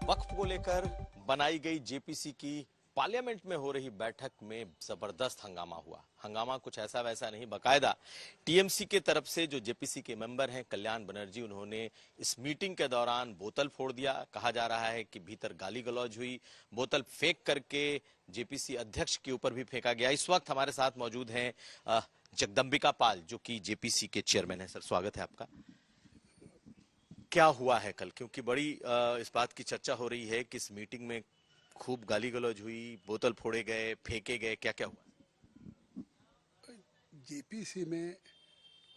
वक्फ को लेकर बनाई गई जेपीसी की पार्लियामेंट में हो रही बैठक में जबरदस्त हंगामा हुआ। हंगामा कुछ ऐसा वैसा नहीं, बकायदा टीएमसी के तरफ से जो जेपीसी के मेंबर हैं कल्याण बनर्जी, उन्होंने इस मीटिंग के दौरान बोतल फोड़ दिया। कहा जा रहा है कि भीतर गाली गलौज हुई, बोतल फेंक करके जेपीसी अध्यक्ष के ऊपर भी फेंका गया। इस वक्त हमारे साथ मौजूद हैं जगदंबिका पाल, जो कि जेपीसी के चेयरमैन है। सर, स्वागत है आपका। क्या हुआ है कल, क्योंकि बड़ी इस बात की चर्चा हो रही है कि इस मीटिंग में खूब गाली गलौज हुई, बोतल फोड़े गए, फेंके गए, क्या क्या हुआ? जेपीसी में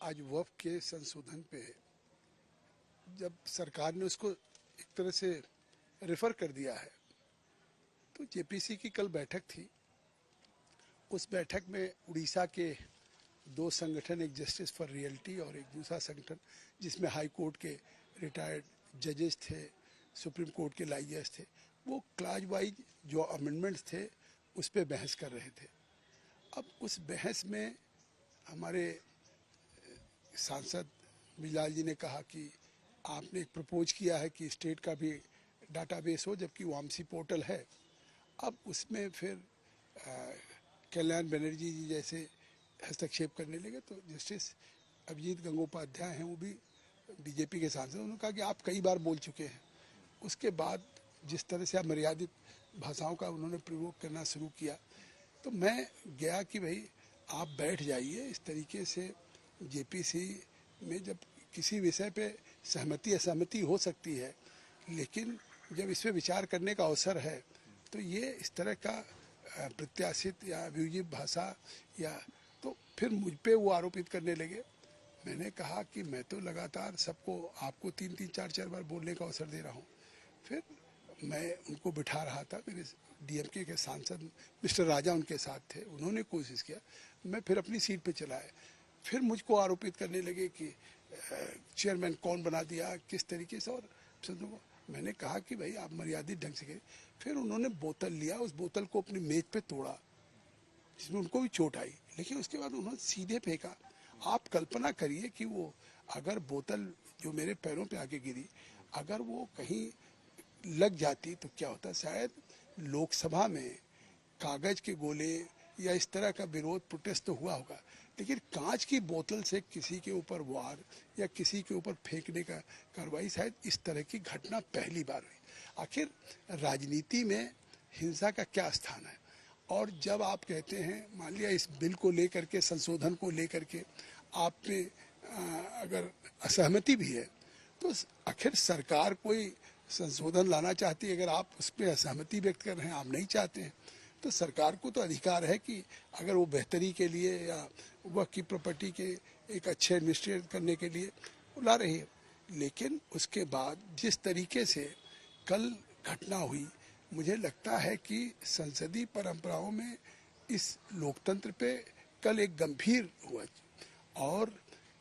आज वक्फ के संशोधन पे जब सरकार ने उसको एक तरह से रेफर कर दिया है, तो जेपीसी की कल बैठक थी। उस बैठक में उड़ीसा के दो संगठन, एक जस्टिस फॉर रियलिटी और एक दूसरा संगठन जिसमें हाई कोर्ट के रिटायर्ड जजेस थे, सुप्रीम कोर्ट के लाइजर्स थे, वो क्लाज वाइज जो अमेंडमेंट्स थे उस पर बहस कर रहे थे। अब उस बहस में हमारे सांसद बिजलाल जी ने कहा कि आपने एक प्रपोज किया है कि स्टेट का भी डाटाबेस हो, जबकि वामसी पोर्टल है। अब उसमें फिर कल्याण बनर्जी जी जैसे हस्तक्षेप करने लगे, तो जस्टिस अभिजीत गंगोपाध्याय हैं, वो भी बीजेपी के सांसद, उन्होंने कहा कि आप कई बार बोल चुके हैं। उसके बाद जिस तरह से अमर्यादित भाषाओं का उन्होंने प्रयोग करना शुरू किया, तो मैं गया कि भाई आप बैठ जाइए। इस तरीके से जेपीसी में जब किसी विषय पे सहमति असहमति हो सकती है, लेकिन जब इस पर विचार करने का अवसर है तो ये इस तरह का प्रत्याशित या अभियोजित भाषा या तो फिर मुझ पे वो आरोपित करने लगे। मैंने कहा कि मैं तो लगातार सबको, आपको 3-3, 4-4 बार बोलने का अवसर दे रहा हूँ। फिर मैं उनको बिठा रहा था, मेरे डीएमके के सांसद मिस्टर राजा उनके साथ थे, उन्होंने कोशिश किया, मैं फिर अपनी सीट पे चला आया। फिर मुझको आरोपित करने लगे कि चेयरमैन कौन बना दिया, किस तरीके से। और मैंने कहा कि भाई आप मर्यादित ढंग से करिए। फिर उन्होंने बोतल लिया, उस बोतल को अपनी मेज पे तोड़ा, जिसमें उनको भी चोट आई, लेकिन उसके बाद उन्होंने सीधे फेंका। आप कल्पना करिए कि वो अगर बोतल जो मेरे पैरों पे आके गिरी, अगर वो कहीं लग जाती तो क्या होता। शायद लोकसभा में कागज के गोले या इस तरह का विरोध प्रोटेस्ट तो हुआ होगा, लेकिन कांच की बोतल से किसी के ऊपर वार या किसी के ऊपर फेंकने का कार्रवाई, शायद इस तरह की घटना पहली बार हुई। आखिर राजनीति में हिंसा का क्या स्थान है? और जब आप कहते हैं, मान लिया इस बिल को लेकर के, संशोधन को लेकर के आप में अगर असहमति भी है, तो आखिर सरकार कोई संशोधन लाना चाहती है, अगर आप उस पर असहमति व्यक्त कर रहे हैं, आप नहीं चाहते हैं, तो सरकार को तो अधिकार है कि अगर वो बेहतरी के लिए या वक्फ की प्रॉपर्टी के एक अच्छे एडमिनिस्ट्रेट करने के लिए वो ला रही है। लेकिन उसके बाद जिस तरीके से कल घटना हुई, मुझे लगता है कि संसदीय परंपराओं में इस लोकतंत्र पे कल एक गंभीर हुआ और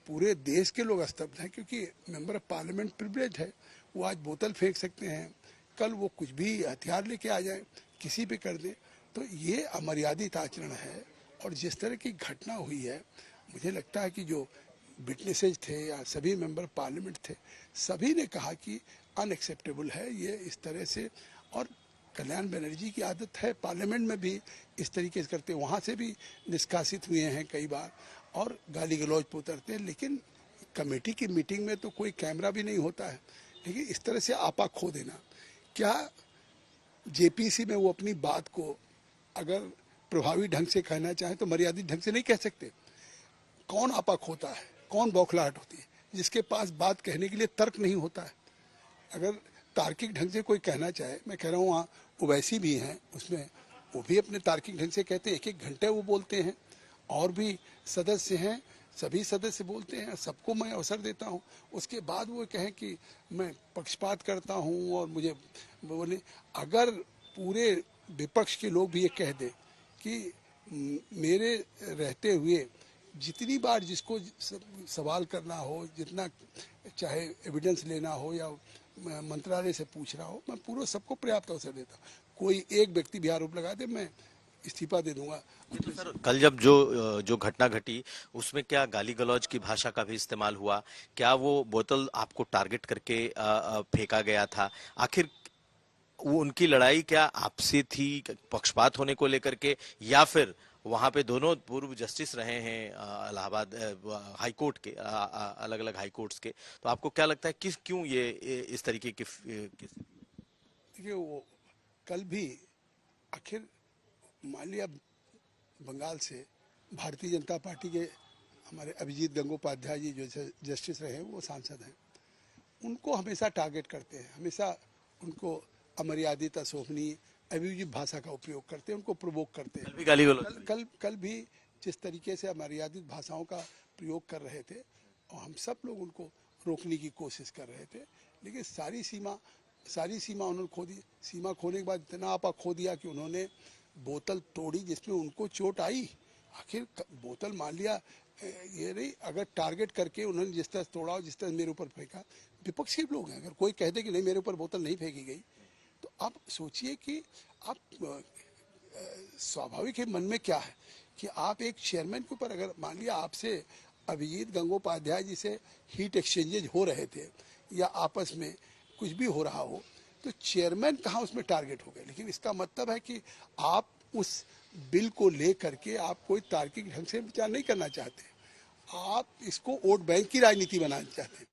पूरे देश के लोग स्तब्ध हैं, क्योंकि मेंबर ऑफ पार्लियामेंट प्रिविलेज है, वो आज बोतल फेंक सकते हैं, कल वो कुछ भी हथियार लेके आ जाए, किसी पे कर दें। तो ये अमर्यादित आचरण है। और जिस तरह की घटना हुई है, मुझे लगता है कि जो विटनेसेज थे या सभी मेंबर ऑफ पार्लियामेंट थे, सभी ने कहा कि अनएक्सेप्टेबल है ये इस तरह से। और कल्याण बनर्जी की आदत है पार्लियामेंट में भी इस तरीके से करते, वहाँ से भी निष्कासित हुए हैं कई बार और गाली गलौज पे उतरते हैं। लेकिन कमेटी की मीटिंग में तो कोई कैमरा भी नहीं होता है, लेकिन इस तरह से आपा खो देना, क्या जेपीसी में वो अपनी बात को अगर प्रभावी ढंग से कहना चाहे तो मर्यादित ढंग से नहीं कह सकते? कौन आपा खोता है, कौन बौखलाहट होती है? जिसके पास बात कहने के लिए तर्क नहीं होता है। अगर तार्किक ढंग से कोई कहना चाहे, मैं कह रहा हूँ वहाँ ओवैसी भी हैं, उसमें वो भी अपने तार्किक ढंग से कहते हैं, 1-1 घंटे वो बोलते हैं, और भी सदस्य हैं, सभी सदस्य बोलते हैं, सबको मैं अवसर देता हूँ। उसके बाद वो कहें कि मैं पक्षपात करता हूँ और मुझे बोले, अगर पूरे विपक्ष के लोग भी ये कह दें कि मेरे रहते हुए जितनी बार जिसको सवाल करना हो, जितना चाहे एविडेंस लेना हो या मंत्रालय से पूछना हो, मैं पूरा सबको पर्याप्त अवसर देता हूँ। कोई एक व्यक्ति भी आरोप लगा दे, मैं इस्तीफा दे दूंगा। तो सर, कल जब जो घटना घटी, उसमें क्या गाली गलौज की भाषा का भी इस्तेमाल हुआ? क्या वो बोतल आपको टारगेट करके फेंका गया था? आखिर वो उनकी लड़ाई क्या आपसी थी, पक्षपात होने को लेकर के, या फिर वहां पे दोनों पूर्व जस्टिस रहे हैं इलाहाबाद हाई कोर्ट के, अलग अलग हाई कोर्ट्स के, तो आपको क्या लगता है किस क्यों ये इस तरीके की देखिए वो कल भी आखिर मान लिया बंगाल से भारतीय जनता पार्टी के हमारे अभिजीत गंगोपाध्याय जी जो जस्टिस रहे हैं वो सांसद हैं, उनको हमेशा टारगेट करते हैं, हमेशा उनको अमर्यादित अशोभनीय अभिजीत भाषा का उपयोग करते हैं, उनको प्रोवोक करते हैं। कल भी जिस तरीके से अमर्यादित भाषाओं का प्रयोग कर रहे थे और हम सब लोग उनको रोकने की कोशिश कर रहे थे, लेकिन सारी सीमा उन्होंने खो दी। सीमा खोने के बाद इतना आपा खो दिया कि उन्होंने बोतल तोड़ी जिसमें उनको चोट आई। आखिर बोतल मान लिया ये नहीं, अगर टारगेट करके उन्होंने जिस तरह तोड़ा, जिस तरह मेरे ऊपर फेंका, विपक्षी लोग हैं, अगर कोई कहते कि नहीं मेरे ऊपर बोतल नहीं फेंकी गई, तो आप सोचिए कि आप स्वाभाविक है मन में क्या है कि आप एक चेयरमैन के ऊपर अगर मान लिया आपसे अभिजीत गंगोपाध्याय जी से हीट एक्सचेंजेज हो रहे थे या आपस में कुछ भी हो रहा हो, तो चेयरमैन कहाँ उसमें टारगेट हो गए। लेकिन इसका मतलब है कि आप उस बिल को ले करके आप कोई तार्किक ढंग से विचार नहीं करना चाहते, आप इसको वोट बैंक की राजनीति बनाना चाहते हैं।